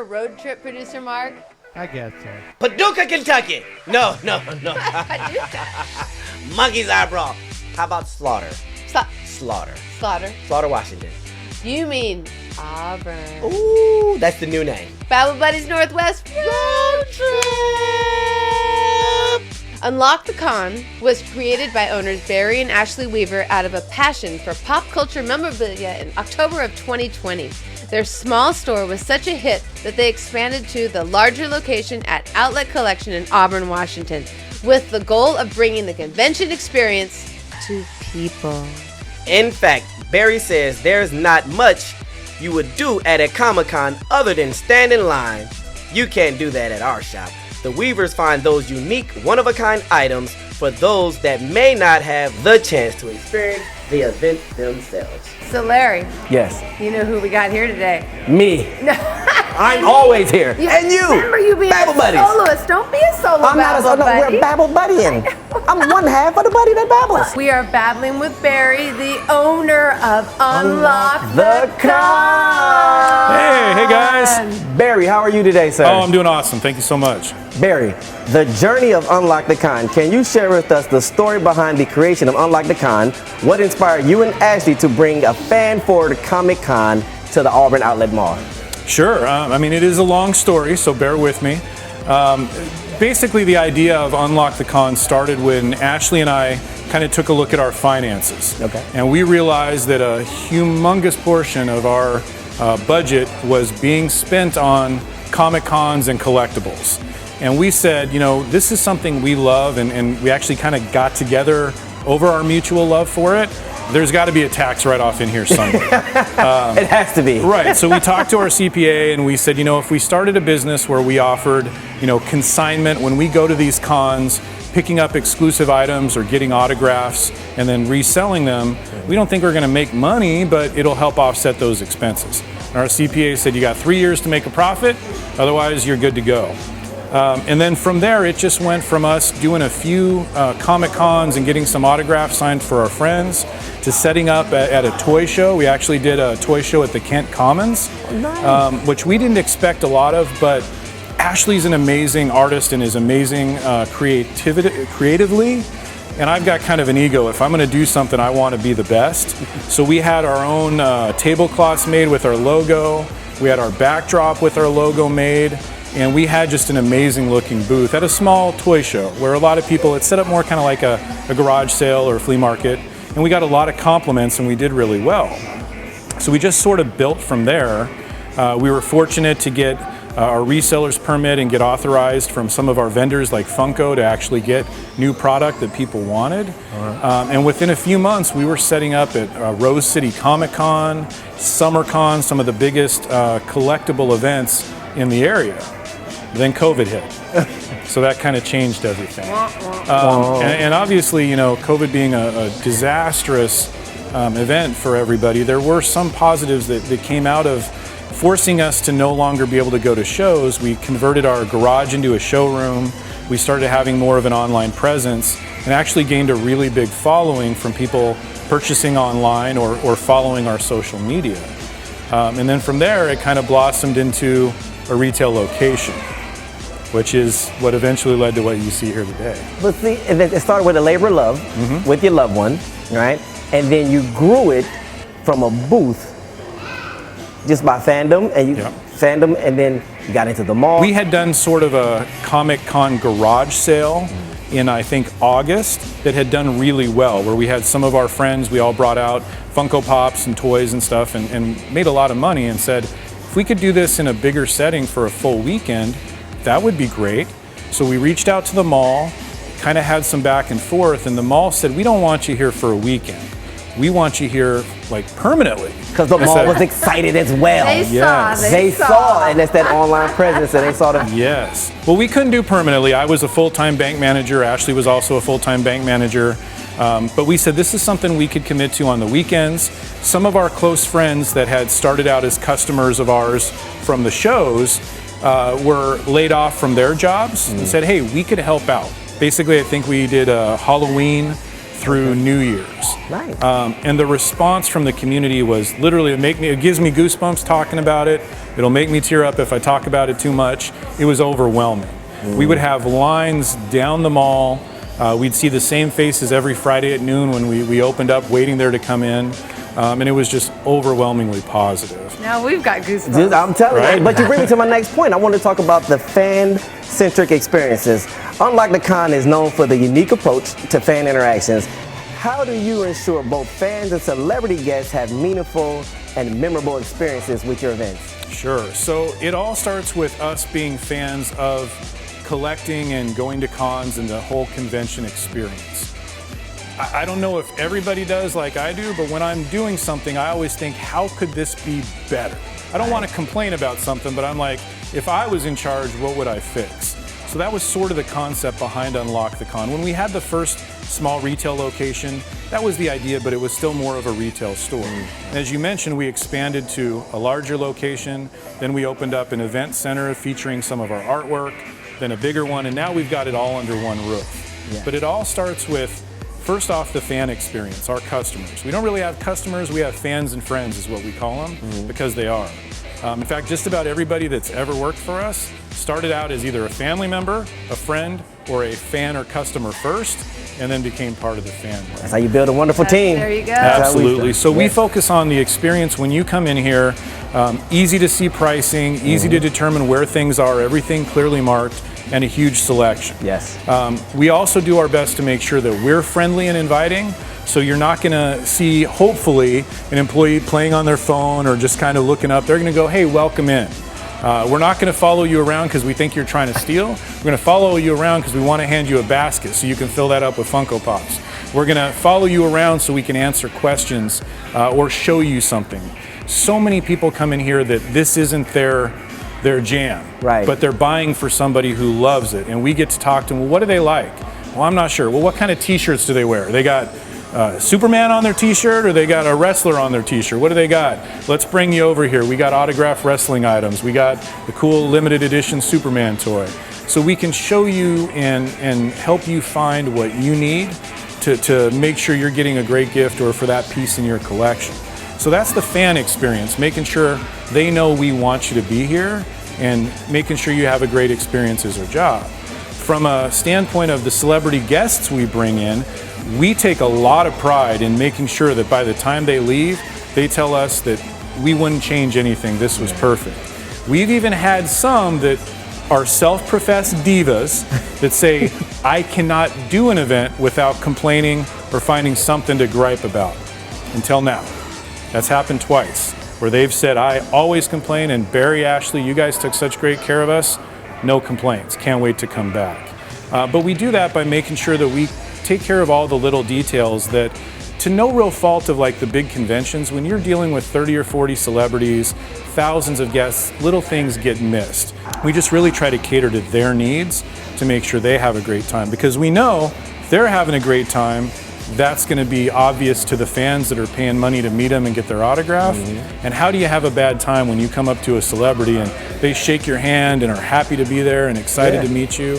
our road trip, producer Mark? I guess so. Paducah, Kentucky. No. Monkey's eyebrow. How about Slaughter? Slaughter, Washington. You mean Auburn. Ooh, that's the new name. Babble Buddies Northwest Road Trip! Unlock the Con was created by owners Barry and Ashley Weaver out of a passion for pop culture memorabilia in October of 2020. Their small store was such a hit that they expanded to the larger location at Outlet Collection in Auburn, Washington, with the goal of bringing the convention experience to people. In fact, Barry says there's not much you would do at a Comic-Con other than stand in line. You can't do that at our shop. The Weavers find those unique, one-of-a-kind items for those that may not have the chance to experience the event themselves. So Larry, Yes. you know who we got here today? Me. I'm always here. And you. Remember you being Babble a buddies. soloist. Don't be a solo I'm not a babble solo. buddy. We're babble buddying. I'm one half of the buddy that babbles. We are babbling with Barry, the owner of Unlock the Con. Hey guys. Barry, how are you today, sir? Oh, I'm doing awesome. Thank you so much. Barry, the journey of Unlock the Con. Can you share with us the story behind the creation of Unlock the Con? What inspired you and Ashley to bring a fan-forward Comic-Con to the Auburn Outlet Mall? Sure. I mean, it is a long story, so bear with me. Basically, the idea of Unlock the Con started when Ashley and I kind of took a look at our finances. Okay. And we realized that a humongous portion of our budget was being spent on Comic-Cons and collectibles. And we said, you know, this is something we love, and we actually kind of got together over our mutual love for it. There's got to be a tax write-off in here somewhere. It has to be. Right, so we talked to our CPA and we said, you know, if we started a business where we offered, you know, consignment when we go to these cons, picking up exclusive items or getting autographs and then reselling them, we don't think we're going to make money, but it'll help offset those expenses. And our CPA said, you got 3 years to make a profit, otherwise you're good to go. And then from there, it just went from us doing a few Comic-Cons and getting some autographs signed for our friends to setting up at a toy show. We actually did a toy show at the Kent Commons, which we didn't expect a lot of, but Ashley's an amazing artist and is amazing creatively. And I've got kind of an ego. If I'm going to do something, I want to be the best. So we had our own tablecloths made with our logo. We had our backdrop with our logo made. And we had just an amazing looking booth at a small toy show where a lot of people, it's set up more kind of like a garage sale or a flea market. And we got a lot of compliments and we did really well. So we just sort of built from there. We were fortunate to get our resellers permit and get authorized from some of our vendors like Funko to actually get new product that people wanted. And within a few months, we were setting up at Rose City Comic-Con, SummerCon, some of the biggest collectible events in the area. Then COVID hit. So that kind of changed everything. And obviously, you know, COVID being a disastrous event for everybody, there were some positives that came out of forcing us to no longer be able to go to shows. We converted our garage into a showroom. We started having more of an online presence and actually gained a really big following from people purchasing online or following our social media. And then from there, it kind of blossomed into a retail location, which is what eventually led to what you see here today. But see, it started with a labor of love with your loved one, right? And then you grew it from a booth just by fandom, and fandom, and then you got into the mall. We had done sort of a Comic-Con garage sale in, I think, August that had done really well, where we had some of our friends, we all brought out Funko Pops and toys and stuff and made a lot of money and said, if we could do this in a bigger setting for a full weekend, that would be great. So we reached out to the mall, kind of had some back and forth, and the mall said, we don't want you here for a weekend. We want you here like permanently. Because the mall was excited as well. They saw, and it's that online presence, and they saw the... Yes. Well, we couldn't do permanently. I was a full-time bank manager. Ashley was also a full-time bank manager. But we said this is something we could commit to on the weekends. Some of our close friends that had started out as customers of ours from the shows were laid off from their jobs and said, hey, we could help out. Basically, I think we did a Halloween through New Year's. Nice. And the response from the community was literally, it gives me goosebumps talking about it. It'll make me tear up if I talk about it too much. It was overwhelming. We would have lines down the mall. We'd see the same faces every Friday at noon when we opened up, waiting there to come in. And it was just overwhelmingly positive. Now we've got goosebumps. Dude, I'm telling Right? you. But you bring me to my next point. I want to talk about the fan-centric experiences. Unlike the con is known for the unique approach to fan interactions, how do you ensure both fans and celebrity guests have meaningful and memorable experiences with your events? Sure. So it all starts with us being fans of collecting and going to cons and the whole convention experience. I don't know if everybody does like I do, but when I'm doing something, I always think, how could this be better? I don't want to complain about something, but I'm like, if I was in charge, what would I fix? So that was sort of the concept behind Unlock the Con. When we had the first small retail location, that was the idea, but it was still more of a retail store. And as you mentioned, we expanded to a larger location, then we opened up an event center featuring some of our artwork, then a bigger one, and now we've got it all under one roof. Yeah. But it all starts with, first off, the fan experience, our customers. We don't really have customers, we have fans and friends is what we call them, because they are. In fact, just about everybody that's ever worked for us started out as either a family member, a friend, or a fan or customer first, and then became part of the family. That's how you build a wonderful team. There you go. Absolutely. So we focus on the experience when you come in here. Easy to see pricing, easy to determine where things are, everything clearly marked, and a huge selection. Yes. We also do our best to make sure that we're friendly and inviting. So you're not going to see, hopefully, an employee playing on their phone or just kind of looking up. They're going to go, hey, welcome in. We're not going to follow you around because we think you're trying to steal. We're going to follow you around because we want to hand you a basket so you can fill that up with Funko Pops. We're going to follow you around so we can answer questions or show you something. So many people come in here that this isn't their jam, right? But they're buying for somebody who loves it, and we get to talk to them. Well, what do they like? Well, I'm not sure. Well, what kind of T-shirts do they wear? They got Superman on their T-shirt, or they got a wrestler on their T-shirt? What do they got? Let's bring you over here. We got autographed wrestling items. We got the cool limited edition Superman toy. So we can show you and help you find what you need to make sure you're getting a great gift or for that piece in your collection. So that's the fan experience, making sure they know we want you to be here and making sure you have a great experience is our job. From a standpoint of the celebrity guests we bring in, we take a lot of pride in making sure that by the time they leave, they tell us that we wouldn't change anything, this was perfect. We've even had some that are self-professed divas that say, I cannot do an event without complaining or finding something to gripe about, until now. That's happened twice, where they've said, I always complain, and Barry, Ashley, you guys took such great care of us, no complaints, can't wait to come back. But we do that by making sure that we take care of all the little details that, to no real fault of like the big conventions, when you're dealing with 30 or 40 celebrities, thousands of guests, little things get missed. We just really try to cater to their needs to make sure they have a great time, because we know if they're having a great time, that's going to be obvious to the fans that are paying money to meet them and get their autograph. And how do you have a bad time when you come up to a celebrity and they shake your hand and are happy to be there and excited to meet you?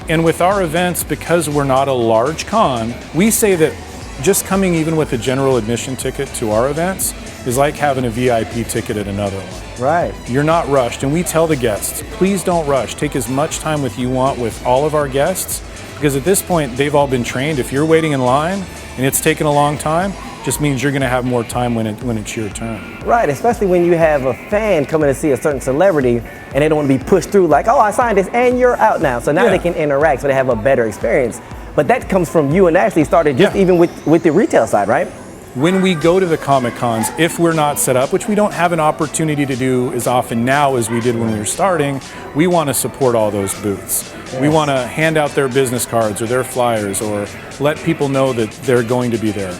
And with our events, because we're not a large con, we say that just coming even with a general admission ticket to our events is like having a VIP ticket at another one. Right. You're not rushed, and we tell the guests, please don't rush. Take as much time with you want with all of our guests, because at this point, they've all been trained. If you're waiting in line and it's taken a long time, just means you're going to have more time when it's your turn. Right, especially when you have a fan coming to see a certain celebrity and they don't want to be pushed through like, oh, I signed this and you're out now. So now they can interact, so they have a better experience. But that comes from you and Ashley started just even with the retail side, right? When we go to the Comic Cons, if we're not set up, which we don't have an opportunity to do as often now as we did when we were starting, we want to support all those booths. Yes. We want to hand out their business cards or their flyers or let people know that they're going to be there.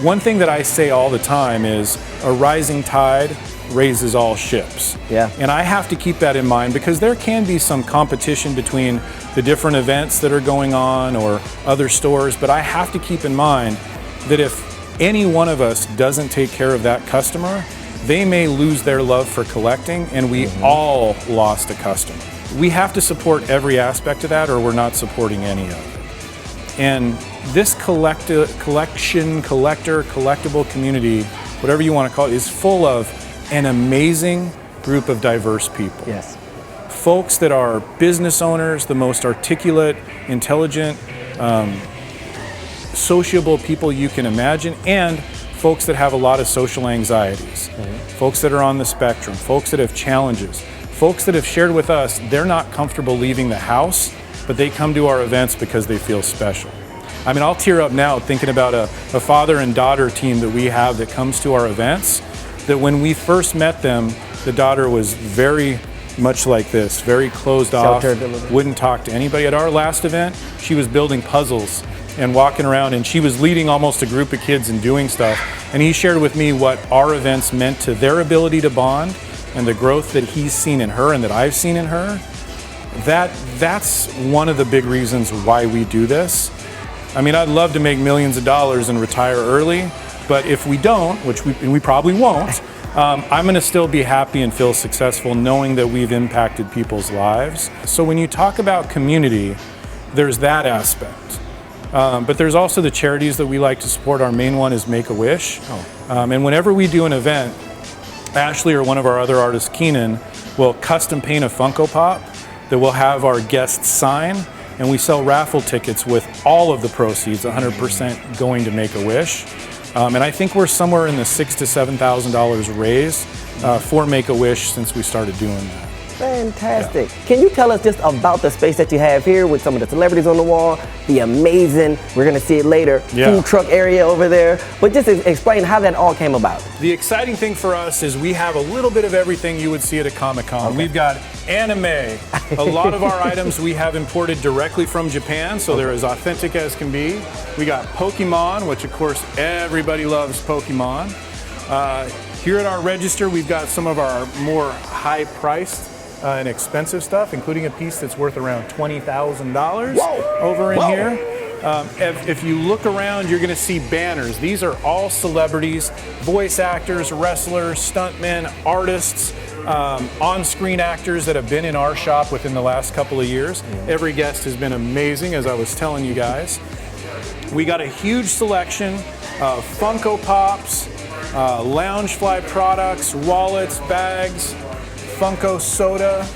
One thing that I say all the time is a rising tide raises all ships. Yeah. And I have to keep that in mind because there can be some competition between the different events that are going on or other stores, but I have to keep in mind that if any one of us doesn't take care of that customer, they may lose their love for collecting, and we all lost a customer. We have to support every aspect of that or we're not supporting any of it. And this collector, collectible community, whatever you want to call it, is full of an amazing group of diverse people. Yes. Folks that are business owners, the most articulate, intelligent, sociable people you can imagine, and folks that have a lot of social anxieties, folks that are on the spectrum, folks that have challenges, folks that have shared with us they're not comfortable leaving the house, but they come to our events because they feel special. I mean, I'll tear up now thinking about a father and daughter team that we have that comes to our events, that when we first met them, the daughter was very much like this, very closed off, wouldn't talk to anybody. At our last event, she was building puzzles and walking around, and she was leading almost a group of kids and doing stuff. And he shared with me what our events meant to their ability to bond and the growth that he's seen in her and that I've seen in her. That's one of the big reasons why we do this. I mean, I'd love to make millions of dollars and retire early, but if we don't, which we probably won't, I'm going to still be happy and feel successful knowing that we've impacted people's lives. So when you talk about community, there's that aspect. But there's also the charities that we like to support. Our main one is Make-A-Wish. And whenever we do an event, Ashley or one of our other artists, Keenan, will custom paint a Funko Pop that we'll have our guests sign. And we sell raffle tickets with all of the proceeds, 100% going to Make-A-Wish. And I think we're somewhere in the $6,000 to $7,000 raised for Make-A-Wish since we started doing that. Fantastic. Yeah. Can you tell us just about the space that you have here with some of the celebrities on the wall, the amazing, we're going to see it later, food truck area over there, but just explain how that all came about. The exciting thing for us is we have a little bit of everything you would see at a Comic-Con. Okay. We've got anime. A lot of our items we have imported directly from Japan, so they're as authentic as can be. We got Pokemon, which of course everybody loves Pokemon. Here at our register, we've got some of our more high-priced and expensive stuff, including a piece that's worth around $20,000 over in here. If you look around, you're going to see banners. These are all celebrities, voice actors, wrestlers, stuntmen, artists, on-screen actors that have been in our shop within the last couple of years. Every guest has been amazing, as I was telling you guys. We got a huge selection of Funko Pops, Loungefly products, wallets, bags, Funko soda.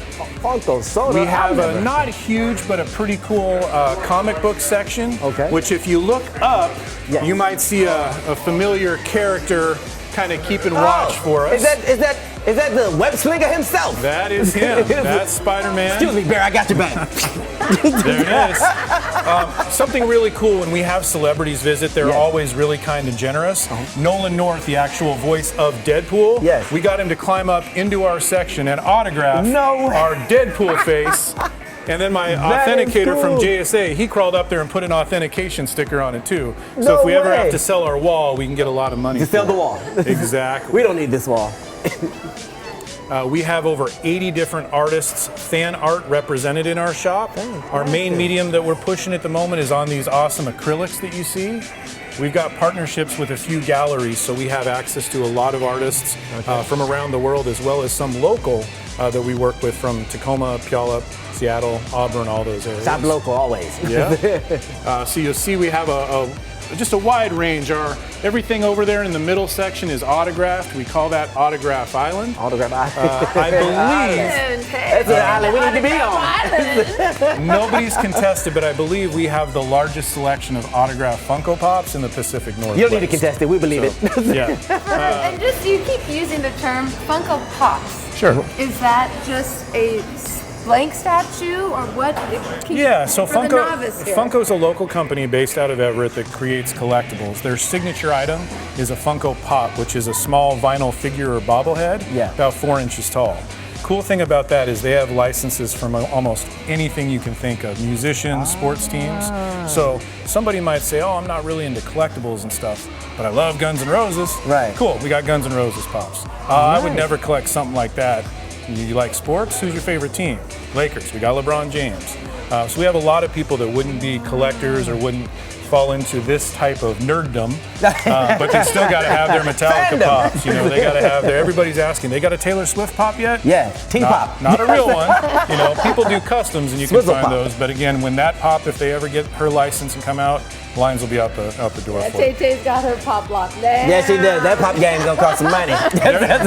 Funko soda? We have a not huge, but a pretty cool comic book section, which if you look up, you might see a familiar character kind of keeping watch for us. Is that the web slinger himself? That is him. That's Spider-Man. Excuse me, Bear, I got your back. There it is. Something really cool when we have celebrities visit, they're always really kind and generous. Nolan North, the actual voice of Deadpool, we got him to climb up into our section and autograph our Deadpool face. And then my authenticator from JSA, he crawled up there and put an authentication sticker on it too. So if we ever have to sell our wall, we can get a lot of money. To sell the wall. Exactly. We don't need this wall. We have over 80 different artists' fan art represented in our shop. Our main medium that we're pushing at the moment is on these awesome acrylics that you see. We've got partnerships with a few galleries, so we have access to a lot of artists from around the world, as well as some local that we work with from Tacoma, Puyallup, Seattle, Auburn, all those areas. Shop local always. Yeah. So you'll see we have just a wide range. Everything over there in the middle section is autographed. We call that Autograph Island. Autograph Island. I believe that's an island we need to be on. Nobody's contested, but I believe we have the largest selection of autographed Funko Pops in the Pacific Northwest. You don't need to contest it. We believe it. And just you keep using the term Funko Pops. Sure. Is that just a blank statue or what? So Funko's a local company based out of Everett that creates collectibles. Their signature item is a Funko Pop, which is a small vinyl figure or bobblehead, about 4 inches tall. Cool thing about that is they have licenses from almost anything you can think of, musicians, sports teams. So somebody might say, oh, I'm not really into collectibles and stuff, but I love Guns N' Roses. Right. Cool, we got Guns N' Roses Pops. I would never collect something like that. You like sports? Who's your favorite team? Lakers. We got LeBron James. So we have a lot of people that wouldn't be collectors or wouldn't fall into this type of nerddom, but they still got to have their Metallica pops. You know, they got to have their. Everybody's asking, they got a Taylor Swift pop yet? Yeah, T-pop. Not a real one. You know, people do customs, and you can Swizzle find pop. those. But again, when that pop, if they ever get her license and come out, lines will be out the door for Tay it. Tay's got her pop lock there. Yeah, she does. That pop game's gonna cost some money.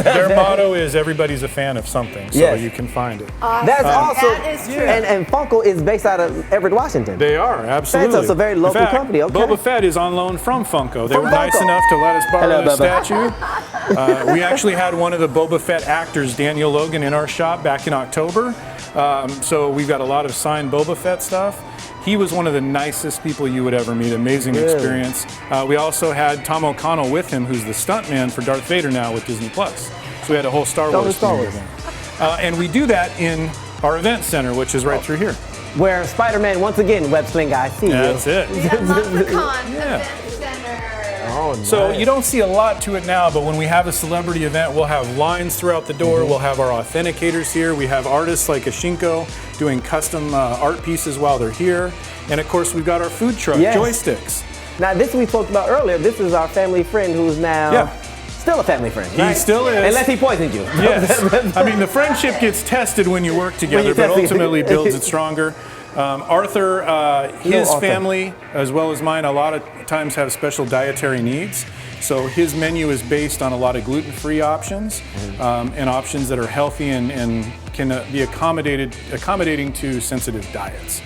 Their motto is everybody's a fan of something, so Yes. you can find it. That's also, That is true. and Funko is based out of Everett, Washington. They are, absolutely. So it's a very local In fact, company, okay. Boba Fett is on loan from Funko. They From were nice Funko. enough to let us borrow Hello, the Bubba. statue. We actually had one of the Boba Fett actors, Daniel Logan, in our shop back in October. So we've got a lot of signed Boba Fett stuff. He was one of the nicest people you would ever meet. Amazing Really? experience. We also had Tom O'Connell with him, who's the stuntman for Darth Vader now with Disney Plus. So we had a whole Star Wars Star themed Wars. event. And we do that in our event center, which is right through here. Where Spider-Man, once again, web sling, I see you. That's it. The Unlock the Con Yeah. Event Center. Oh, nice. So you don't see a lot to it now, but when we have a celebrity event, we'll have lines throughout the door. We'll have our authenticators here. We have artists like Ashinko doing custom art pieces while they're here. And of course, we've got our food truck, Yes. Joysticks. Now, this we spoke about earlier. This is our family friend who's now Yeah. still a family friend, He right? still is. Unless he poisoned you. Yes. I mean, the friendship gets tested when you work together, you but test it. ultimately builds it stronger. Arthur, his Arthur. family, as well as mine, a lot of times have special dietary needs. So his menu is based on a lot of gluten-free options and options that are healthy and can be accommodating to sensitive diets.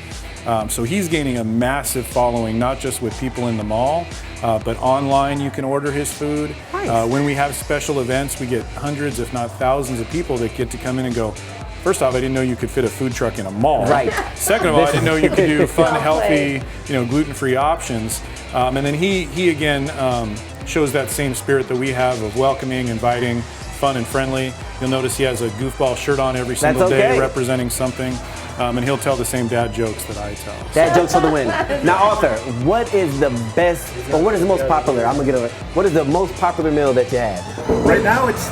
So he's gaining a massive following, not just with people in the mall, but online you can order his food. Nice. When we have special events, we get hundreds, if not thousands of people that get to come in and go, first off, I didn't know you could fit a food truck in a mall. Right. Second of all, I didn't know you could do fun, Well healthy, gluten-free options. And then he again shows that same spirit that we have of welcoming, inviting, fun and friendly. You'll notice he has a goofball shirt on every single okay. day representing something. And he'll tell the same dad jokes that I tell. Dad jokes for the win. Now, Arthur, what is the best, or what is the most popular? I'm gonna get over it. What is the most popular meal that you had? Right now, it's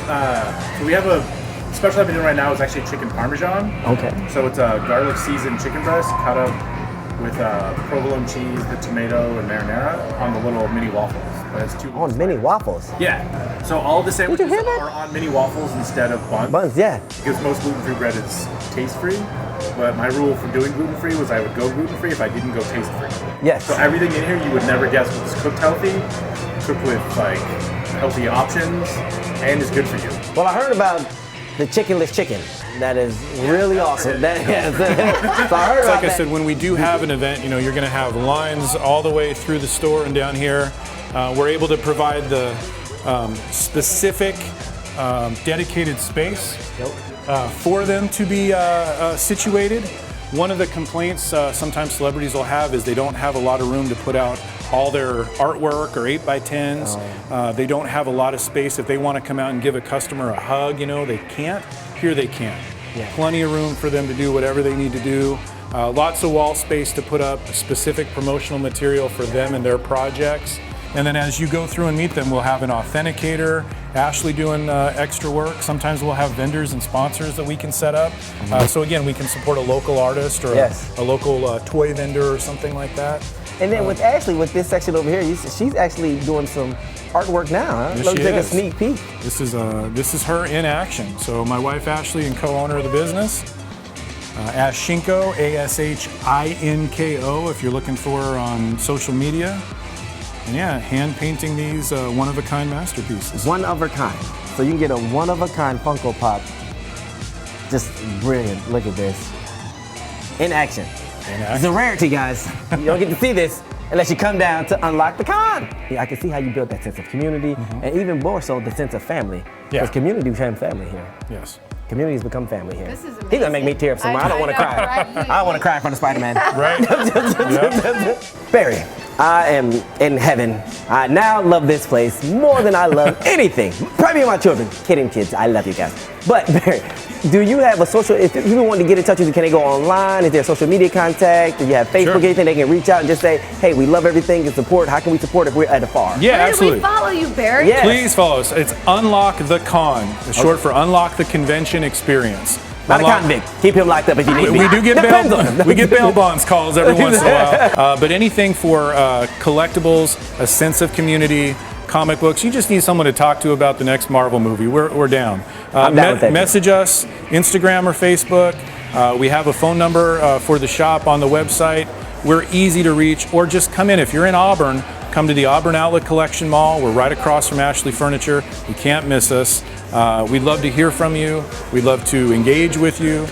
so we have a special I've been doing right now is actually chicken parmesan. Okay. So it's a garlic seasoned chicken breast cut up with provolone cheese, the tomato, and marinara on the little mini waffles. But it's two. On mini waffles. Yeah. So all the sandwiches hear that? are on mini waffles instead of buns. Buns, yeah. Because most gluten-free bread is taste-free. But my rule for doing gluten-free was I would go gluten-free if I didn't go taste-free. Yes. So everything in here you would never guess was cooked healthy, cooked with like healthy options, and is good for you. Well, I heard about the chickenless chicken. That is really awesome. That, so I heard about Like I that. said, when we do have an event, you're going to have lines all the way through the store and down here. We're able to provide the specific dedicated space for them to be situated. One of the complaints sometimes celebrities will have is they don't have a lot of room to put out all their artwork or 8x10s. They don't have a lot of space. If they want to come out and give a customer a hug, they can't. Here they can. Yeah. Plenty of room for them to do whatever they need to do. Lots of wall space to put up specific promotional material for them and their projects. And then as you go through and meet them, we'll have an authenticator, Ashley doing extra work. Sometimes we'll have vendors and sponsors that we can set up. So again, we can support a local artist or Yes. a local toy vendor or something like that. And then with Ashley, with this section over here, she's actually doing some artwork now, huh? Yes, Let me she take a is. sneak peek. This is her in action. So my wife Ashley and co-owner of the business, Ashinko, Ashinko, if you're looking for her on social media. And yeah, hand painting these one-of-a-kind masterpieces. One of a kind. So you can get a one of a kind Funko Pop. Just brilliant. Look at this. In action. It's a rarity, guys. You don't get to see this unless you come down to Unlock the Con. Yeah, I can see how you build that sense of community and even more so the sense of family. Yeah. Because community became family here. Yes. Communities become family here. This is amazing. He's gonna make me tear up somewhere. I don't want to know, cry. right? I don't want to cry in front of Spider-Man. Right? Yep. Barry, I am in heaven. I now love this place more than I love anything. Probably my children. Kidding, kids. I love you guys. But Barry, do you have a social, if you want to get in touch with you, can they go online? Is there social media contact? Do you have Facebook, Sure. anything they can reach out and just say, hey, we love everything and support. How can we support if we're at a far? Yeah, Where absolutely. do we follow you, Barry? Yeah. Please follow us. It's Unlock the Con. It's short for Unlock the Convention Experience. Not a Unlock- convict. Keep him locked up if you need me. We do get Depends on bail. him. We get bail bonds calls every once in a while. But anything for collectibles, a sense of community, comic books. You just need someone to talk to about the next Marvel movie. We're down. I'm down with that. Message us, Instagram or Facebook. We have a phone number for the shop on the website. We're easy to reach, or just come in. If you're in Auburn, come to the Auburn Outlet Collection Mall. We're right across from Ashley Furniture. You can't miss us. We'd love to hear from you. We'd love to engage with you.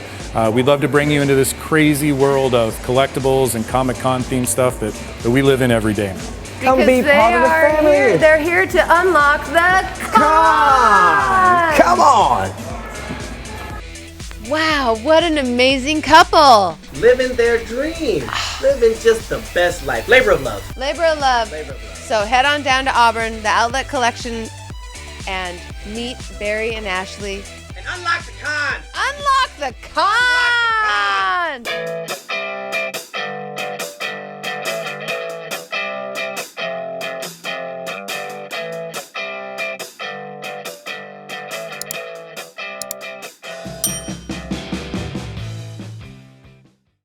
We'd love to bring you into this crazy world of collectibles and Comic-Con themed stuff that we live in every day. Come Because be they part of the are family. here. They're here to unlock the con. Come on. Wow, what an amazing couple. Living their dream. Living just the best life. Labor of love. Labor of love. Labor of love. So head on down to Auburn, the Outlet Collection, and meet Barry and Ashley. And unlock the con. Unlock the con.